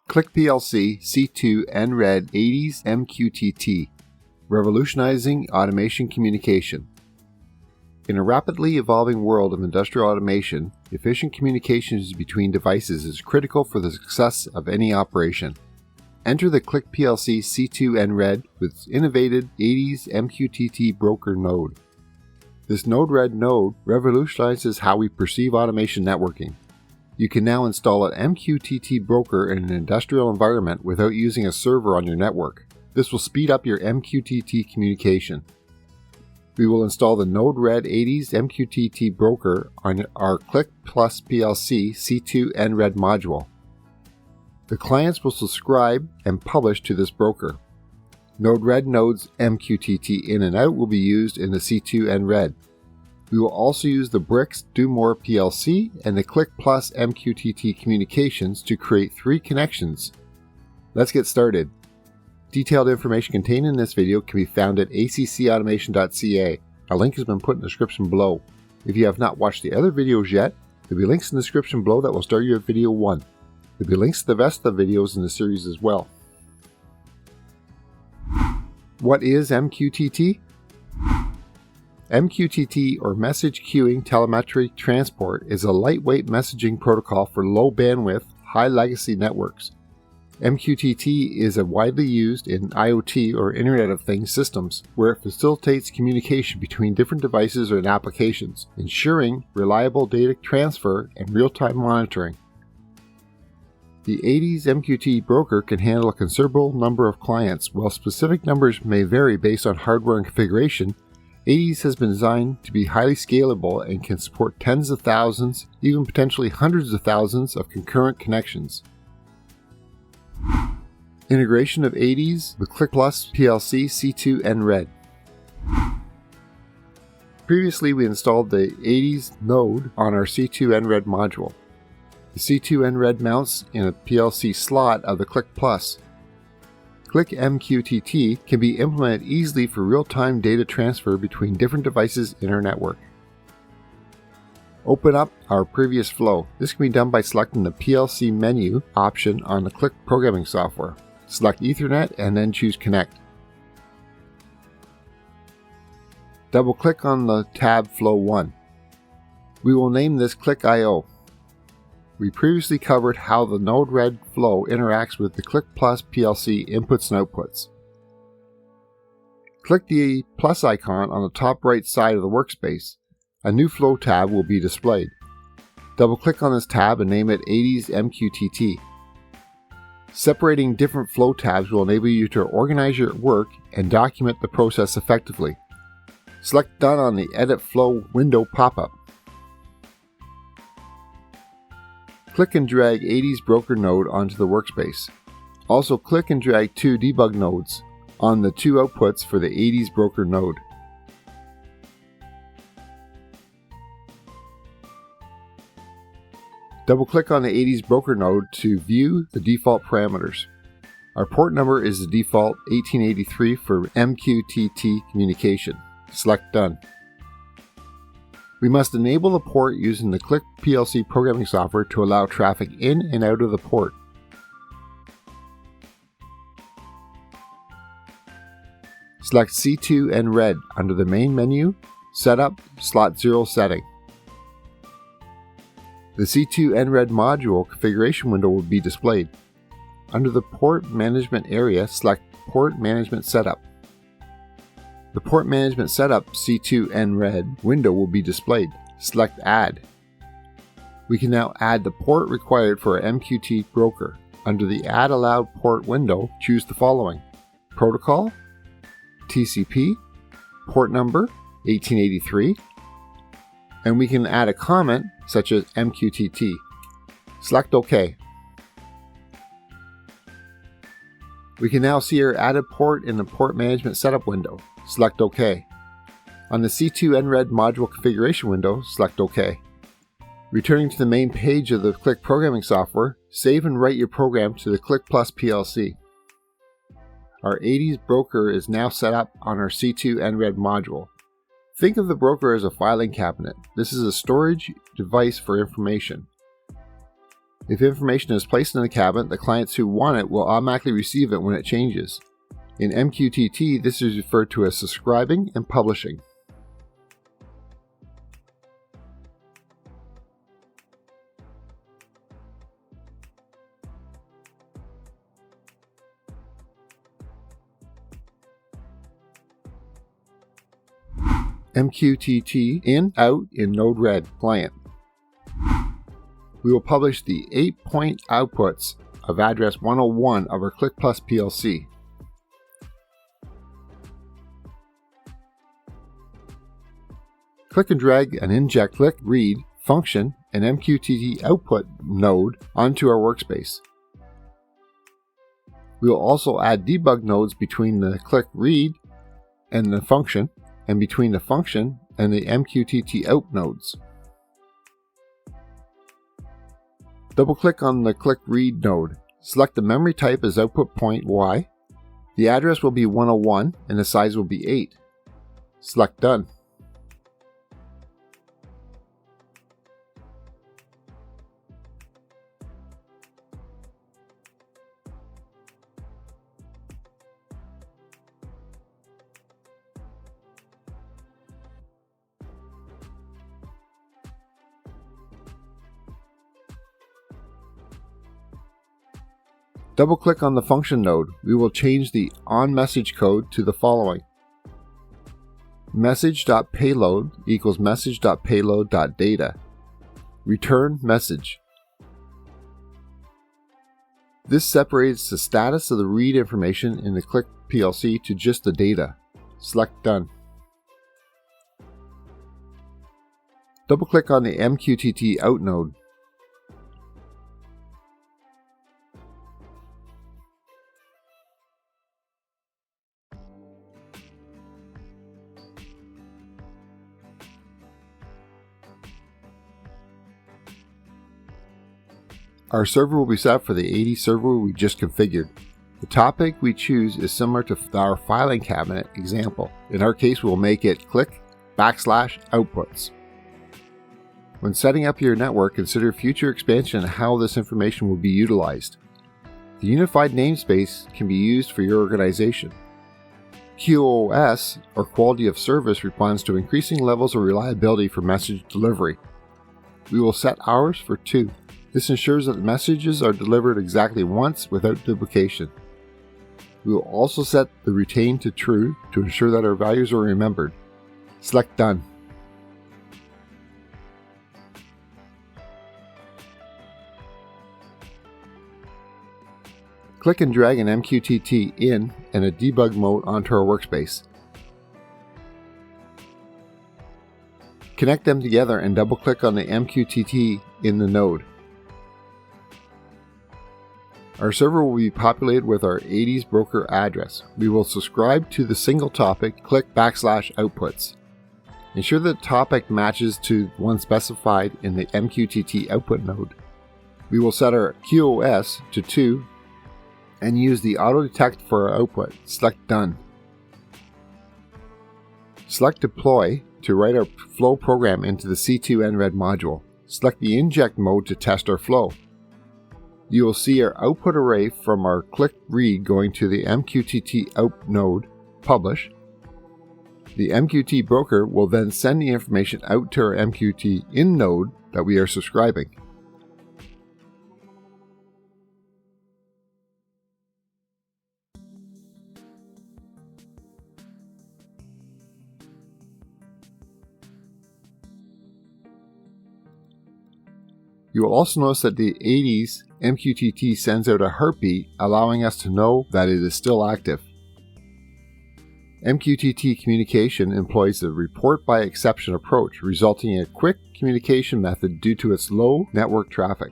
Click PLC C2-NRED Aedes MQTT, revolutionizing automation communication. In a rapidly evolving world of industrial automation, efficient communications between devices is critical for the success of any operation. Enter the Click PLC C2-NRED with its innovative Aedes MQTT broker node. This node-RED node revolutionizes how we perceive automation networking. You can now install an MQTT broker in an industrial environment without using a server on your network. This will speed up your MQTT communication. We will install the node-RED Aedes MQTT broker on our Click PLUS PLC C2-NRED module. The clients will subscribe and publish to this broker. Node-RED nodes MQTT in and out will be used in the C2-NRED. We will also use the BRX Do-More PLC and the Click PLUS MQTT communications to create 3 connections. Let's get started. Detailed information contained in this video can be found at accautomation.ca. A link has been put in the description below. If you have not watched the other videos yet, there will be links in the description below that will start you at video 1. There will be links to the rest of the videos in the series as well. What is MQTT? MQTT, or Message Queuing Telemetry Transport, is a lightweight messaging protocol for low bandwidth, high legacy networks. MQTT is widely used in IoT, or Internet of Things systems, where it facilitates communication between different devices and applications, ensuring reliable data transfer and real-time monitoring. The Aedes MQTT broker can handle a considerable number of clients. While specific numbers may vary based on hardware and configuration, Aedes has been designed to be highly scalable and can support tens of thousands, even potentially hundreds of thousands of concurrent connections. Integration of Aedes with Click PLUS PLC C2-NRED. Previously, we installed the Aedes node on our C2-NRED module. The C2-NRED mounts in a PLC slot of the Click PLUS. Click MQTT can be implemented easily for real-time data transfer between different devices in our network. Open up our previous flow. This can be done by selecting the PLC menu option on the Click programming software. Select Ethernet and then choose Connect. Double-click on the tab Flow 1. We will name this Click I/O. We previously covered how the node-RED flow interacts with the Click PLUS PLC inputs and outputs. Click the plus icon on the top right side of the workspace. A new flow tab will be displayed. Double-click on this tab and name it Aedes MQTT. Separating different flow tabs will enable you to organize your work and document the process effectively. Select Done on the Edit Flow window pop-up. Click and drag Aedes broker node onto the workspace. Also click and drag 2 debug nodes on the 2 outputs for the Aedes broker node. Double-click on the Aedes broker node to view the default parameters. Our port number is the default 1883 for MQTT communication. Select Done. We must enable the port using the Click PLC programming software to allow traffic in and out of the port. Select C2-NRED under the main menu, Setup, Slot 0 setting. The C2-NRED module configuration window will be displayed. Under the Port Management area, select Port Management Setup. The Port Management Setup C2-NRED window will be displayed. Select Add. We can now add the port required for our MQTT broker. Under the Add Allowed Port window, choose the following: Protocol, TCP, port number 1883, and we can add a comment such as MQTT. Select OK. We can now see our added port in the Port Management Setup window. Select OK. On the C2-NRED module configuration window, select OK. Returning to the main page of the Click programming software, save and write your program to the Click PLUS PLC. Our Aedes broker is now set up on our C2-NRED module. Think of the broker as a filing cabinet. This is a storage device for information. If information is placed in the cabinet, the clients who want it will automatically receive it when it changes. In MQTT, this is referred to as subscribing and publishing. MQTT in, out in Node-RED client. We will publish the 8-point outputs of address 101 of our Click PLUS PLC. Click and drag and inject Click Read function and MQTT output node onto our workspace. We will also add debug nodes between the Click Read and the function, and between the function and the MQTT out nodes. Double-click on the Click Read node. Select the memory type as output point Y. The address will be 101 and the size will be 8. Select Done. Double-click on the function node. We will change the onMessage code to the following. Message.payload equals message.payload.data. Return message. This separates the status of the read information in the Click PLC to just the data. Select Done. Double-click on the MQTT out node. Our server will be set for the Aedes server we just configured. The topic we choose is similar to our filing cabinet example. In our case, we will make it click/outputs. When setting up your network, consider future expansion and how this information will be utilized. The unified namespace can be used for your organization. QoS, or quality of service, responds to increasing levels of reliability for message delivery. We will set hours for 2. This ensures that the messages are delivered exactly once without duplication. We will also set the retain to true to ensure that our values are remembered. Select Done. Click and drag an MQTT in and a debug mode onto our workspace. Connect them together and double-click on the MQTT in the node. Our server will be populated with our Aedes broker address. We will subscribe to the single topic, click /outputs. Ensure that the topic matches to one specified in the MQTT output node. We will set our QoS to 2 and use the auto detect for our output. Select Done. Select Deploy to write our flow program into the C2-NRED module. Select the inject mode to test our flow. You will see our output array from our Click Read going to the MQTT out node, Publish. The MQTT broker will then send the information out to our MQTT in node that we are subscribing. You will also notice that the Aedes MQTT sends out a heartbeat, allowing us to know that it is still active. MQTT communication employs the report by exception approach, resulting in a quick communication method due to its low network traffic.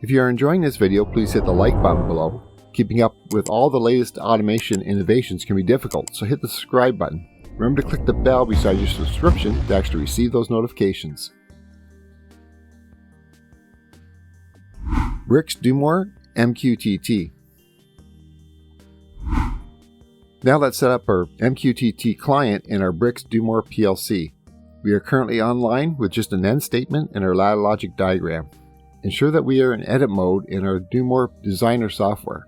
If you are enjoying this video, please hit the like button below. Keeping up with all the latest automation innovations can be difficult, so hit the subscribe button. Remember to click the bell beside your subscription to actually receive those notifications. BRX Do-More MQTT. Now let's set up our MQTT client in our BRX Do-More PLC. We are currently online with just an end statement in our ladder logic diagram. Ensure that we are in edit mode in our Do-More Designer software.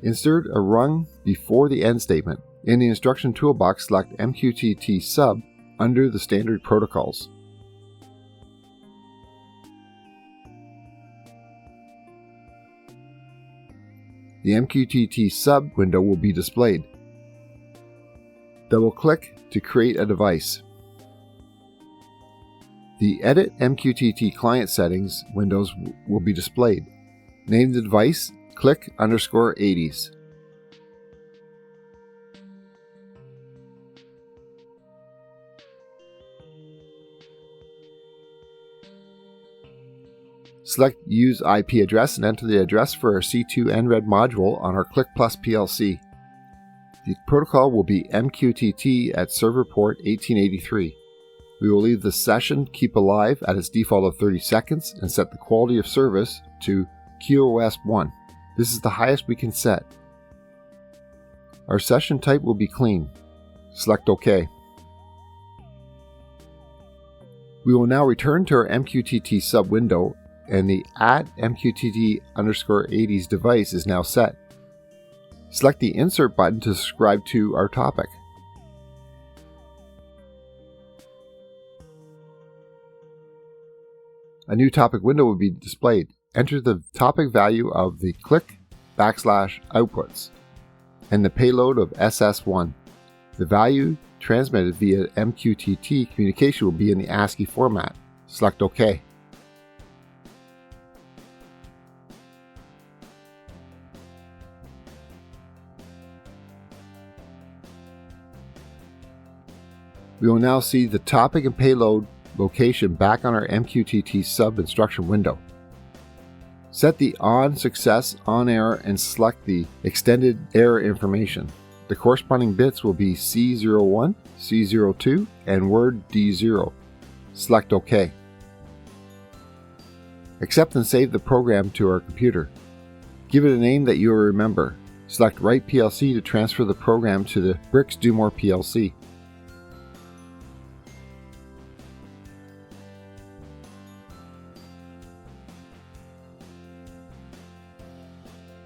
Insert a rung before the end statement. In the instruction toolbox, select MQTT sub under the standard protocols. The MQTT sub window will be displayed. Double-click to create a device. The Edit MQTT Client Settings windows will be displayed. Name the device Click_Aedes. Select Use IP address and enter the address for our C2-NRED module on our Click PLUS PLC. The protocol will be MQTT at server port 1883. We will leave the session keep alive at its default of 30 seconds and set the quality of service to QoS 1. This is the highest we can set. Our session type will be clean. Select OK. We will now return to our MQTT sub window, and the @MQTT_Aedes device is now set. Select the Insert button to subscribe to our topic. A new topic window will be displayed. Enter the topic value of the click/outputs and the payload of SS1. The value transmitted via MQTT communication will be in the ASCII format. Select OK. We will now see the topic and payload location back on our MQTT sub instruction window. Set the on success, on error, and select the extended error information. The corresponding bits will be C01, C02, and word D0. Select OK. Accept and save the program to our computer. Give it a name that you will remember. Select Write PLC to transfer the program to the BRX Do-More PLC.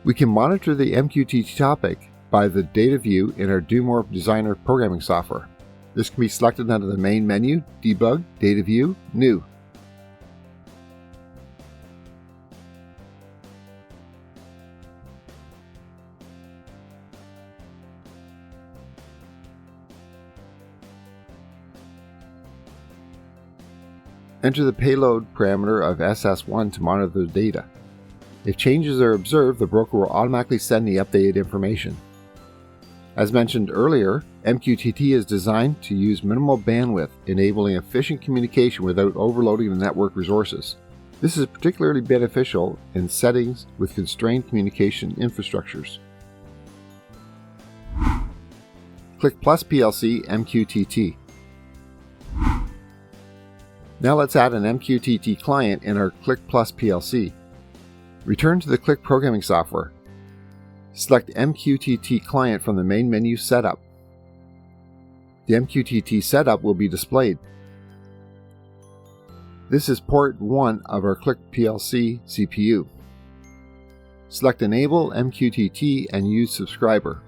We can monitor the MQTT topic by the data view in our Do-More Designer programming software. This can be selected under the main menu, Debug, Data View, New. Enter the payload parameter of SS1 to monitor the data. If changes are observed, the broker will automatically send the updated information. As mentioned earlier, MQTT is designed to use minimal bandwidth, enabling efficient communication without overloading the network resources. This is particularly beneficial in settings with constrained communication infrastructures. Click PLUS PLC MQTT. Now let's add an MQTT client in our Click PLUS PLC. Return to the Click programming software. Select MQTT client from the main menu Setup. The MQTT setup will be displayed. This is port 1 of our Click PLC CPU. Select Enable MQTT and Use Subscriber.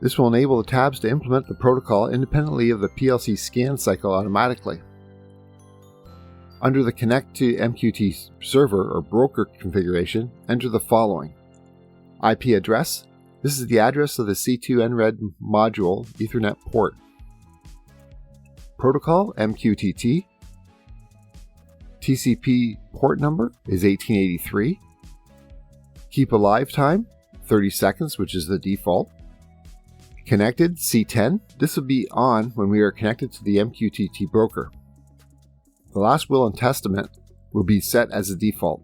This will enable the tabs to implement the protocol independently of the PLC scan cycle automatically. Under the Connect to MQTT server or broker configuration, enter the following. IP address. This is the address of the C2-NRED module Ethernet port. Protocol MQTT. TCP port number is 1883. Keep alive time 30 seconds, which is the default. Connected C10. This will be on when we are connected to the MQTT broker. The last will and testament will be set as a default.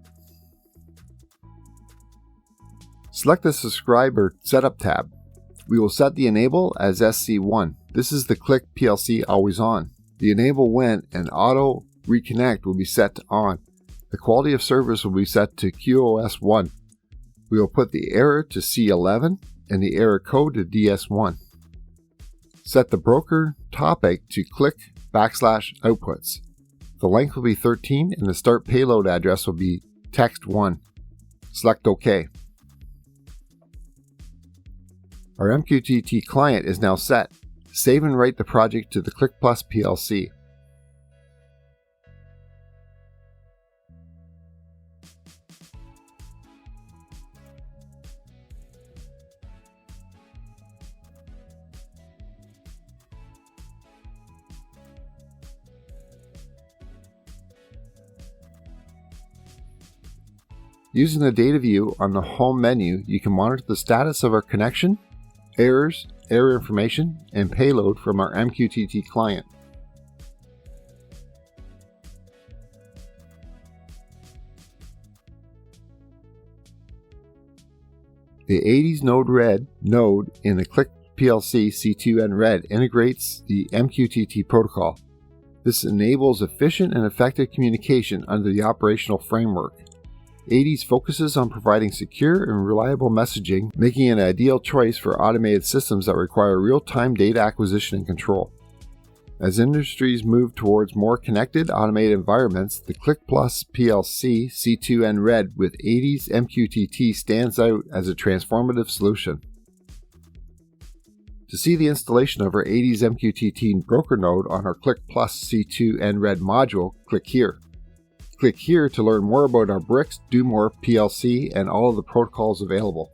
Select the Subscriber Setup tab. We will set the Enable as SC1. This is the Click PLC Always On. The Enable When and Auto Reconnect will be set to On. The Quality of Service will be set to QoS 1. We will put the error to C11 and the error code to DS1. Set the broker topic to Click /outputs. The length will be 13 and the start payload address will be text1. Select OK. Our MQTT client is now set. Save and write the project to the Click PLUS PLC. Using the data view on the home menu, you can monitor the status of our connection, errors, error information, and payload from our MQTT client. The Aedes MQTT node in the Click PLC C2-NRED integrates the MQTT protocol. This enables efficient and effective communication under the operational framework. Aedes focuses on providing secure and reliable messaging, making it an ideal choice for automated systems that require real-time data acquisition and control. As industries move towards more connected, automated environments, the Click PLUS PLC C2-NRED with Aedes MQTT stands out as a transformative solution. To see the installation of our Aedes MQTT broker node on our Click PLUS C2-NRED module, click here. Click here to learn more about our BRX Do-More PLC and all of the protocols available.